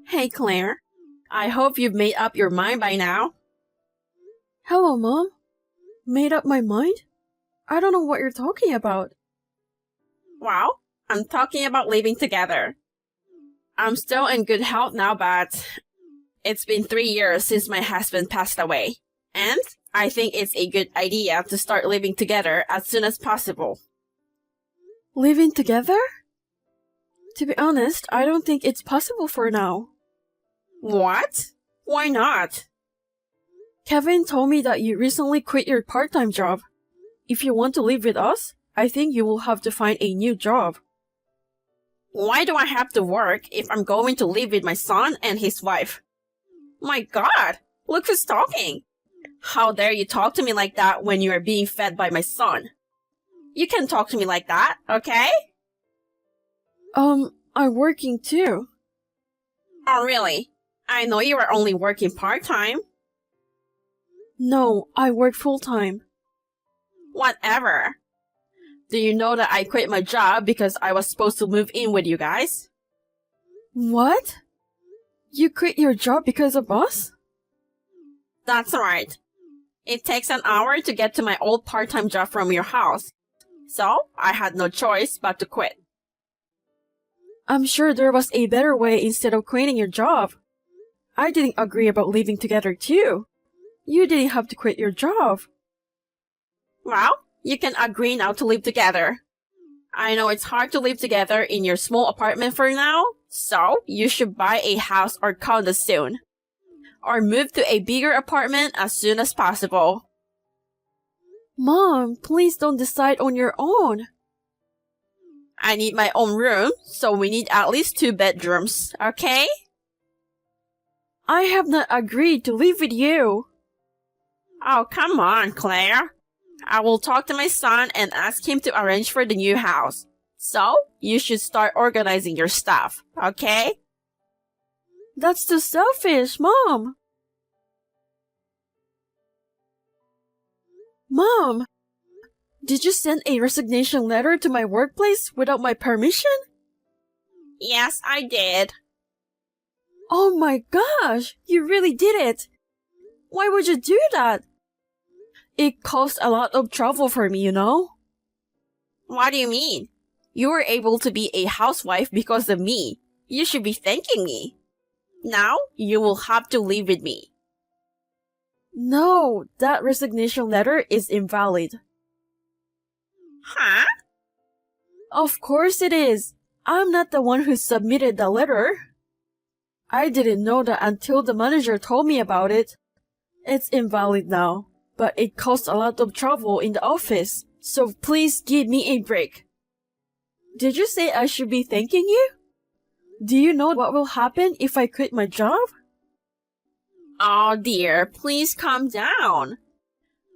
Hey, Claire. I hope you've made up your mind by now. Hello, Mom. Made up my mind? I don't know what you're talking about. Well, I'm talking about living together. I'm still in good health now, but it's been 3 years since my husband passed away. And I think it's a good idea to start living together as soon as possible. Living together? To be honest, I don't think it's possible for now. What? Why not? Kevin told me that you recently quit your part-time job. If you want to live with us, I think you will have to find a new job. Why do I have to work if I'm going to live with my son and his wife? My God, look who's talking. How dare you talk to me like that when you are being fed by my son? You can talk to me like that, okay? I'm working too. Oh, really? I know you are only working part-time. No, I work full-time. Whatever. Do you know that I quit my job because I was supposed to move in with you guys? What? You quit your job because of us? That's right. It takes an hour to get to my old part-time job from your house. So, I had no choice but to quit. I'm sure there was a better way instead of quitting your job. I didn't agree about living together too. You didn't have to quit your job. Well, you can agree now to live together. I know it's hard to live together in your small apartment for now, so you should buy a house or condo soon. Or move to a bigger apartment as soon as possible. Mom, please don't decide on your own. I need my own room, so we need at least 2 bedrooms, okay? I have not agreed to live with you. Oh, come on, Claire. I will talk to my son and ask him to arrange for the new house. So, you should start organizing your stuff, okay? That's too selfish, Mom. Mom, did you send a resignation letter to my workplace without my permission? Yes, I did. Oh my gosh, you really did it. Why would you do that? It caused a lot of trouble for me, you know? What do you mean? You were able to be a housewife because of me. You should be thanking me. Now, you will have to live with me. No, that resignation letter is invalid. Huh? Of course it is. I'm not the one who submitted the letter. I didn't know that until the manager told me about it. It's invalid now, but it caused a lot of trouble in the office, so please give me a break. Did you say I should be thanking you? Do you know what will happen if I quit my job? Oh dear, please calm down.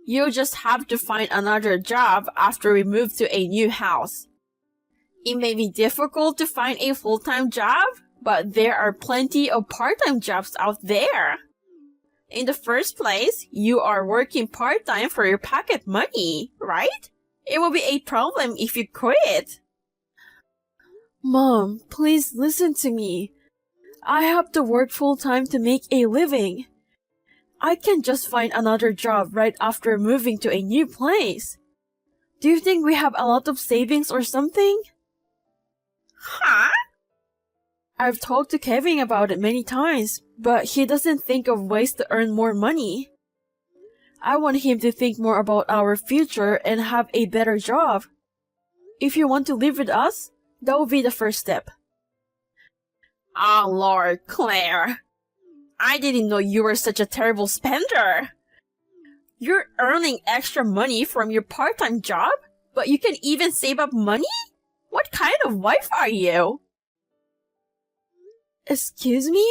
You'll just have to find another job after we move to a new house. It may be difficult to find a full-time job, but there are plenty of part-time jobs out there. In the first place, you are working part-time for your pocket money, right? It will be a problem if you quit. Mom, please listen to me. I have to work full-time to make a living. I can't just find another job right after moving to a new place. Do you think we have a lot of savings or something? Huh? I've talked to Kevin about it many times, but he doesn't think of ways to earn more money. I want him to think more about our future and have a better job. If you want to live with us, that will be the first step. Oh Lord, Claire. I didn't know you were such a terrible spender. You're earning extra money from your part-time job, but you can even save up money? What kind of wife are you? Excuse me?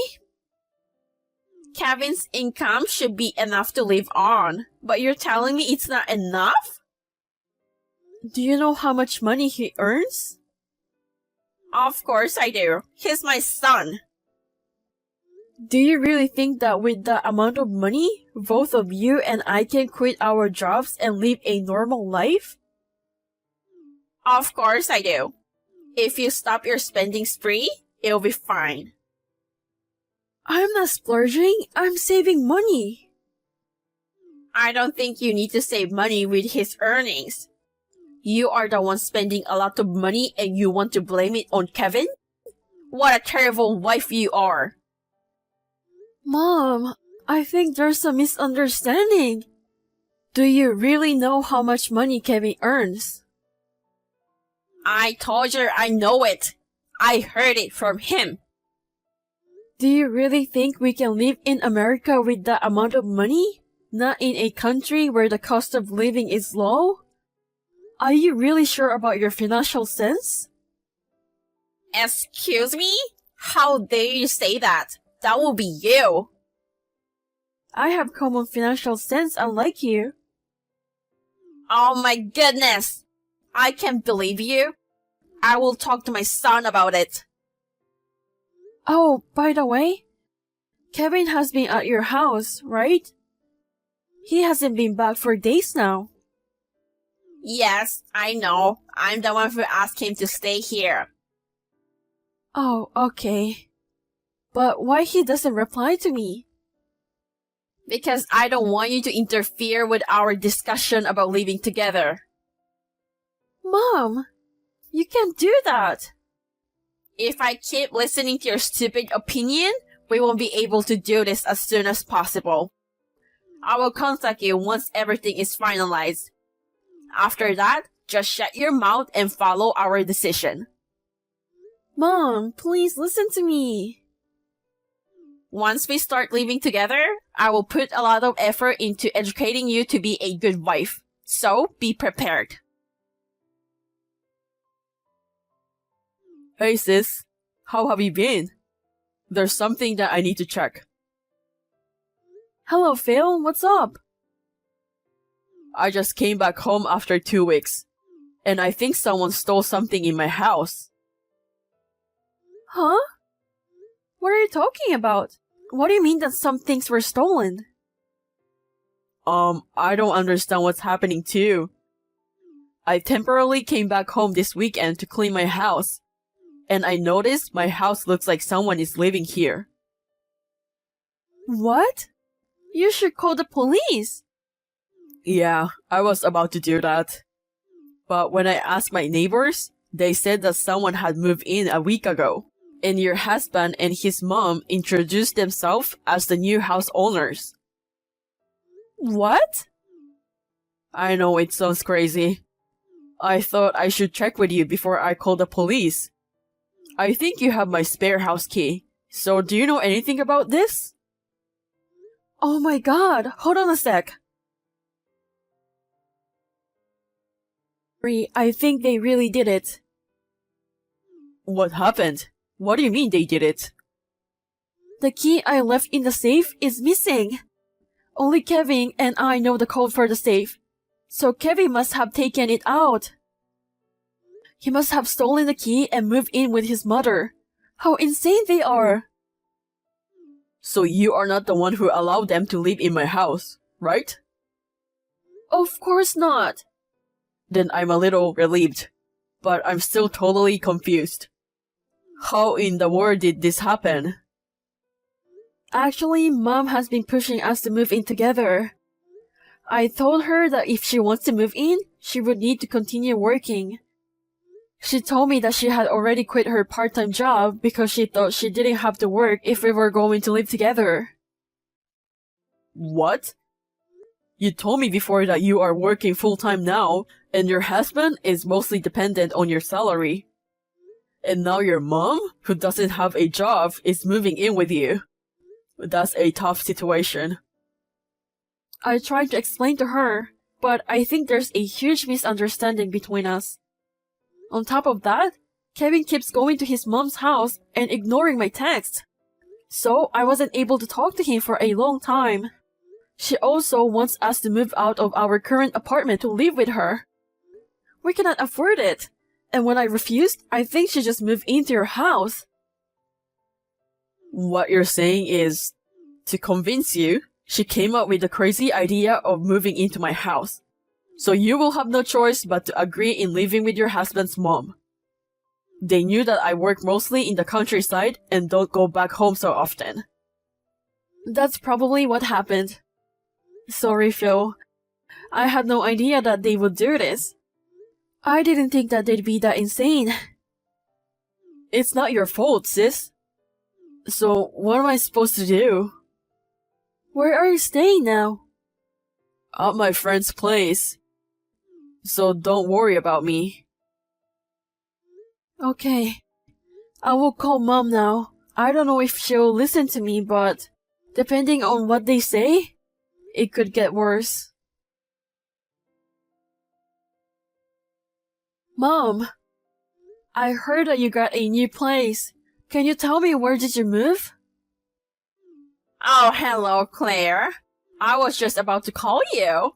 Kevin's income should be enough to live on, but you're telling me it's not enough? Do you know how much money he earns? Of course I do. He's my son. Do you really think that with the amount of money, both of you and I can quit our jobs and live a normal life? Of course I do. If you stop your spending spree, it'll be fine. I'm not splurging, I'm saving money. I don't think you need to save money with his earnings. You are the one spending a lot of money and you want to blame it on Kevin? What a terrible wife you are. Mom, I think there's a misunderstanding. Do you really know how much money Kevin earns? I told you I know it. I heard it from him. Do you really think we can live in America with that amount of money? Not in a country where the cost of living is low? Are you really sure about your financial sense? Excuse me? How dare you say that? That will be you. I have common financial sense unlike you. Oh my goodness. I can't believe you. I will talk to my son about it. Oh, by the way, Kevin has been at your house, right? He hasn't been back for days now. Yes, I know. I'm the one who asked him to stay here. Oh, okay. But why he doesn't reply to me? Because I don't want you to interfere with our discussion about living together. Mom, you can't do that. If I keep listening to your stupid opinion, we won't be able to do this as soon as possible. I will contact you once everything is finalized. After that, just shut your mouth and follow our decision. Mom, please listen to me. Once we start living together, I will put a lot of effort into educating you to be a good wife. So, be prepared. Hey sis, how have you been? There's something that I need to check. Hello Phil, what's up? I just came back home after 2 weeks, and I think someone stole something in my house. Huh? What are you talking about? What do you mean that some things were stolen? I don't understand what's happening too. I temporarily came back home this weekend to clean my house, and I noticed my house looks like someone is living here. What? You should call the police. Yeah, I was about to do that. But when I asked my neighbors, they said that someone had moved in a week ago, and your husband and his mom introduced themselves as the new house owners. What? I know it sounds crazy. I thought I should check with you before I call the police. I think you have my spare house key, so do you know anything about this? Oh my god, hold on a sec. I think they really did it. What happened? What do you mean they did it? The key I left in the safe is missing. Only Kevin and I know the code for the safe, so Kevin must have taken it out. He must have stolen the key and moved in with his mother. How insane they are! So you are not the one who allowed them to live in my house, right? Of course not. Then I'm a little relieved, but I'm still totally confused. How in the world did this happen? Actually, Mom has been pushing us to move in together. I told her that if she wants to move in, she would need to continue working. She told me that she had already quit her part-time job because she thought she didn't have to work if we were going to live together. What? You told me before that you are working full-time now, and your husband is mostly dependent on your salary. And now your mom, who doesn't have a job, is moving in with you. That's a tough situation. I tried to explain to her, but I think there's a huge misunderstanding between us. On top of that, Kevin keeps going to his mom's house and ignoring my texts. So I wasn't able to talk to him for a long time. She also wants us to move out of our current apartment to live with her. We cannot afford it. And when I refused, I think she just moved into your house. What you're saying is, to convince you, she came up with the crazy idea of moving into my house. So you will have no choice but to agree in living with your husband's mom. They knew that I work mostly in the countryside and don't go back home so often. That's probably what happened. Sorry, Phil. I had no idea that they would do this. I didn't think that they'd be that insane. It's not your fault, sis. So, what am I supposed to do? Where are you staying now? At my friend's place. So don't worry about me. Okay. I will call Mom now. I don't know if she'll listen to me, but depending on what they say, it could get worse. Mom, I heard that you got a new place. Can you tell me where did you move? Oh, hello, Claire. I was just about to call you.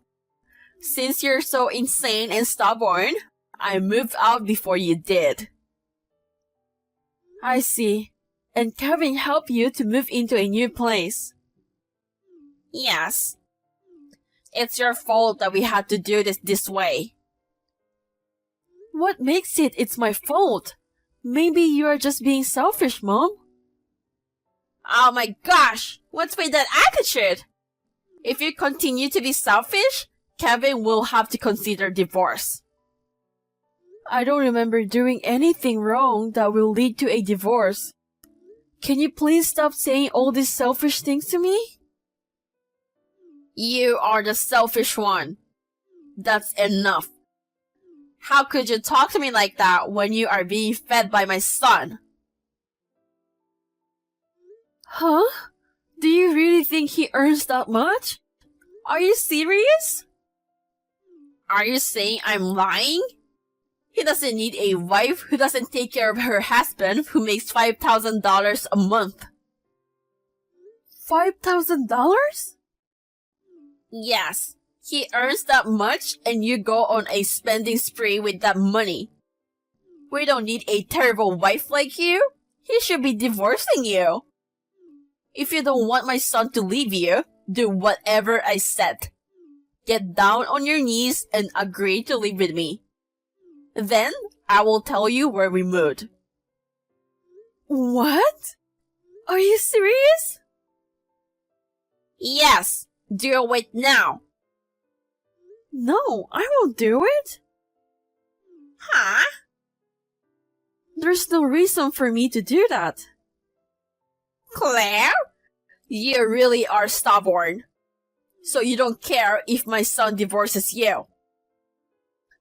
Since you're so insane and stubborn, I moved out before you did. I see. And Kevin helped you to move into a new place. Yes. It's your fault that we had to do this way. What makes it's my fault? Maybe you are just being selfish, Mom. Oh my gosh! What's with that attitude? If you continue to be selfish, Kevin will have to consider divorce. I don't remember doing anything wrong that will lead to a divorce. Can you please stop saying all these selfish things to me? You are the selfish one. That's enough. How could you talk to me like that when you are being fed by my son? Huh? Do you really think he earns that much? Are you serious? Are you saying I'm lying? He doesn't need a wife who doesn't take care of her husband who makes $5,000 a month. $5,000? Yes, he earns that much and you go on a spending spree with that money. We don't need a terrible wife like you. He should be divorcing you. If you don't want my son to leave you, do whatever I said. Get down on your knees and agree to live with me. Then, I will tell you where we moved. What? Are you serious? Yes, do it now. No, I won't do it. Huh? There's no reason for me to do that. Claire? You really are stubborn. So you don't care if my son divorces you?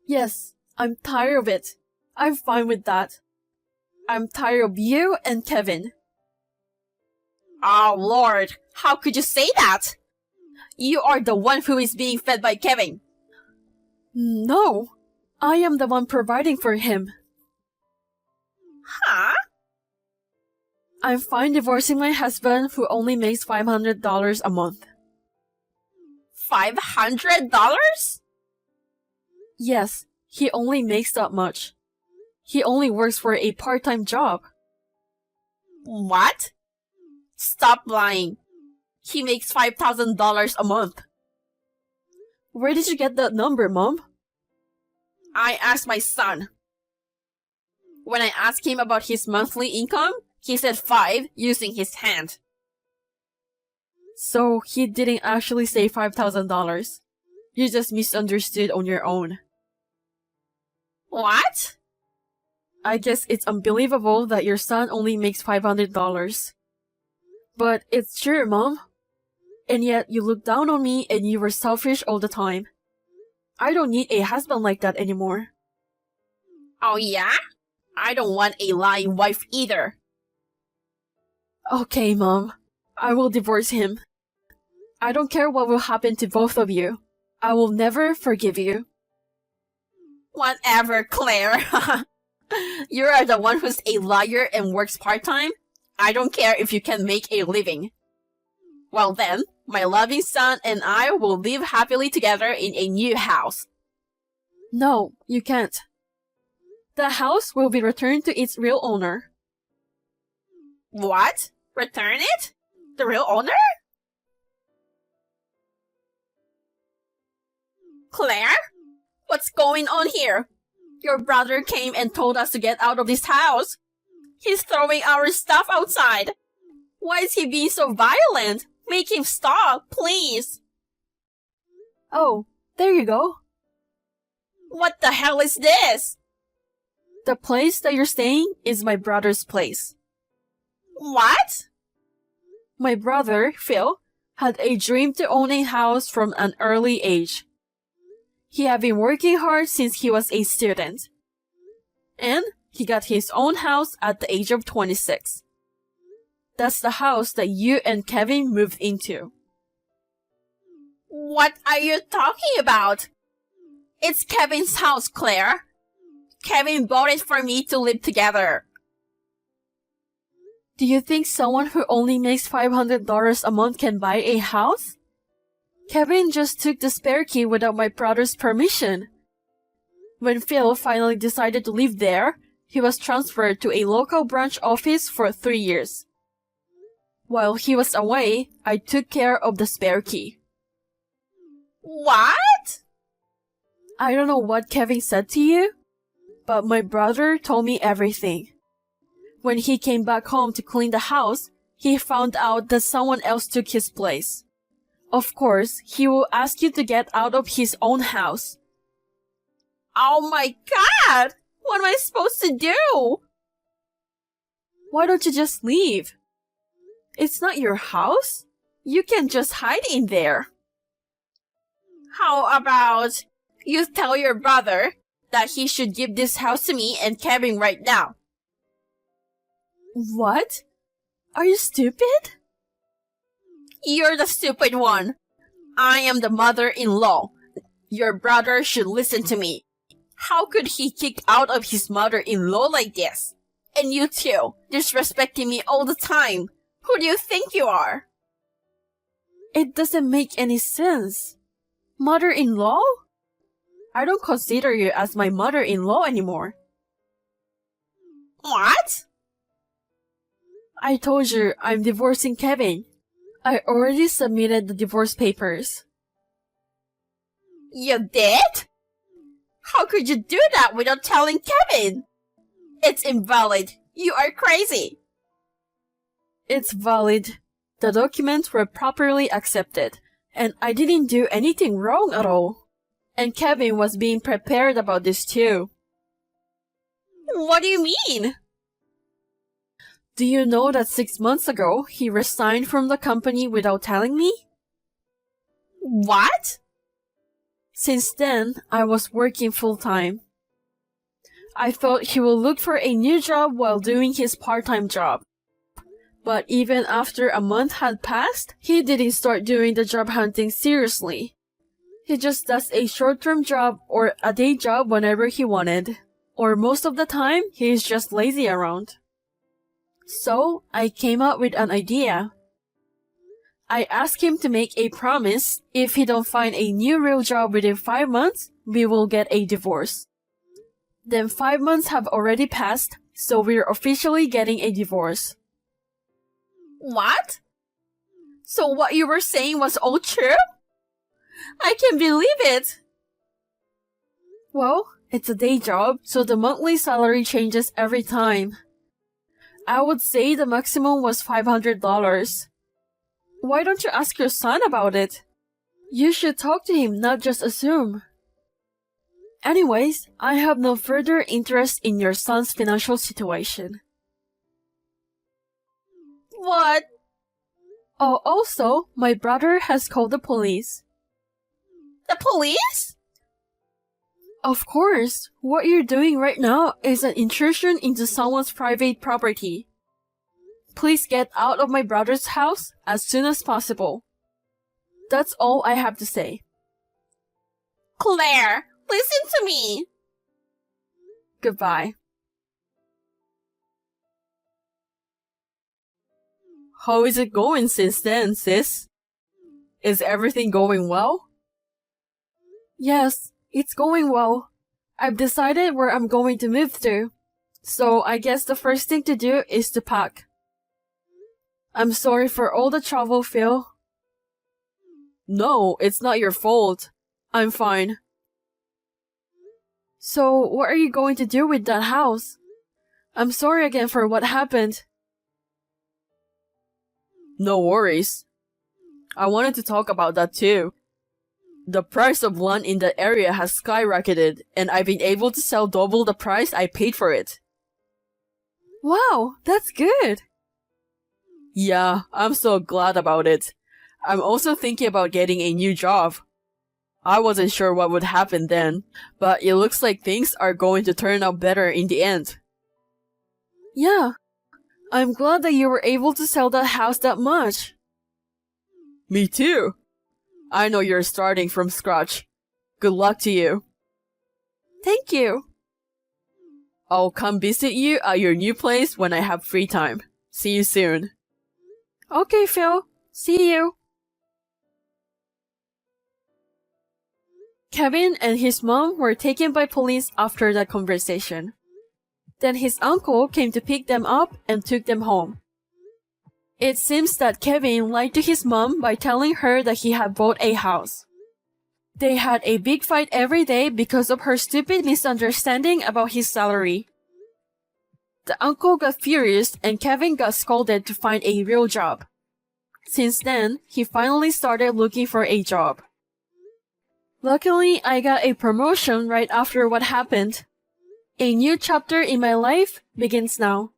Yes, I'm tired of it. I'm fine with that. I'm tired of you and Kevin. Oh Lord, how could you say that? You are the one who is being fed by Kevin. No, I am the one providing for him. Huh? I'm fine divorcing my husband who only makes $500 a month. $500? Yes, he only makes that much. He only works for a part-time job. What? Stop lying. He makes $5,000 a month. Where did you get that number, Mom? I asked my son. When I asked him about his monthly income, he said 5 using his hand. So he didn't actually say $5,000. You just misunderstood on your own. What? I guess it's unbelievable that your son only makes $500. But it's true, Mom. And yet you look down on me and you were selfish all the time. I don't need a husband like that anymore. Oh yeah? I don't want a lying wife either. Okay, Mom. I will divorce him. I don't care what will happen to both of you. I will never forgive you. Whatever, Claire. You are the one who's a liar and works part-time. I don't care if you can make a living. Well then, my loving son and I will live happily together in a new house. No, you can't. The house will be returned to its real owner. What? Return it? The real owner? Claire? What's going on here? Your brother came and told us to get out of this house. He's throwing our stuff outside. Why is he being so violent? Make him stop, please. Oh, there you go. What the hell is this? The place that you're staying is my brother's place. What? My brother, Phil, had a dream to own a house from an early age. He had been working hard since he was a student. And he got his own house at the age of 26. That's the house that you and Kevin moved into. What are you talking about? It's Kevin's house, Claire. Kevin bought it for me to live together. Do you think someone who only makes $500 a month can buy a house? Kevin just took the spare key without my brother's permission. When Phil finally decided to live there, he was transferred to a local branch office for 3 years. While he was away, I took care of the spare key. What? I don't know what Kevin said to you, but my brother told me everything. When he came back home to clean the house, he found out that someone else took his place. Of course, he will ask you to get out of his own house. Oh my god! What am I supposed to do? Why don't you just leave? It's not your house. You can just hide in there. How about you tell your brother that he should give this house to me and Kevin right now? What? Are you stupid? You're the stupid one. I am the mother-in-law. Your brother should listen to me. How could he kick out of his mother-in-law like this? And you too, disrespecting me all the time. Who do you think you are? It doesn't make any sense. Mother-in-law? I don't consider you as my mother-in-law anymore. What? I told you I'm divorcing Kevin. I already submitted the divorce papers. You did? How could you do that without telling Kevin? It's invalid. You are crazy. It's valid. The documents were properly accepted, and I didn't do anything wrong at all. And Kevin was being prepared about this too. What do you mean? Do you know that 6 months ago, he resigned from the company without telling me? What? Since then, I was working full-time. I thought he would look for a new job while doing his part-time job. But even after a month had passed, he didn't start doing the job hunting seriously. He just does a short-term job or a day job whenever he wanted. Or most of the time, he is just lazy around. So, I came up with an idea. I asked him to make a promise. If he don't find a new real job within 5 months, we will get a divorce. Then 5 months have already passed, so we're officially getting a divorce. What? So what you were saying was all true? I can't believe it. Well, it's a day job, so the monthly salary changes every time. I would say the maximum was $500. Why don't you ask your son about it? You should talk to him, not just assume. Anyways, I have no further interest in your son's financial situation. What? Oh, also, my brother has called the police. The police? Of course, what you're doing right now is an intrusion into someone's private property. Please get out of my brother's house as soon as possible. That's all I have to say. Claire, listen to me. Goodbye. How is it going since then, sis? Is everything going well? Yes, it's going well. I've decided where I'm going to move to, so I guess the first thing to do is to pack. I'm sorry for all the trouble, Phil. No, it's not your fault. I'm fine. So, what are you going to do with that house? I'm sorry again for what happened. No worries. I wanted to talk about that too. The price of land in that area has skyrocketed, and I've been able to sell double the price I paid for it. Wow, that's good. Yeah, I'm so glad about it. I'm also thinking about getting a new job. I wasn't sure what would happen then, but it looks like things are going to turn out better in the end. Yeah, I'm glad that you were able to sell that house that much. Me too. I know you're starting from scratch. Good luck to you. Thank you. I'll come visit you at your new place when I have free time. See you soon. Okay, Phil. See you. Kevin and his mom were taken by police after that conversation. Then his uncle came to pick them up and took them home. It seems that Kevin lied to his mom by telling her that he had bought a house. They had a big fight every day because of her stupid misunderstanding about his salary. The uncle got furious and Kevin got scolded to find a real job. Since then, he finally started looking for a job. Luckily, I got a promotion right after what happened. A new chapter in my life begins now.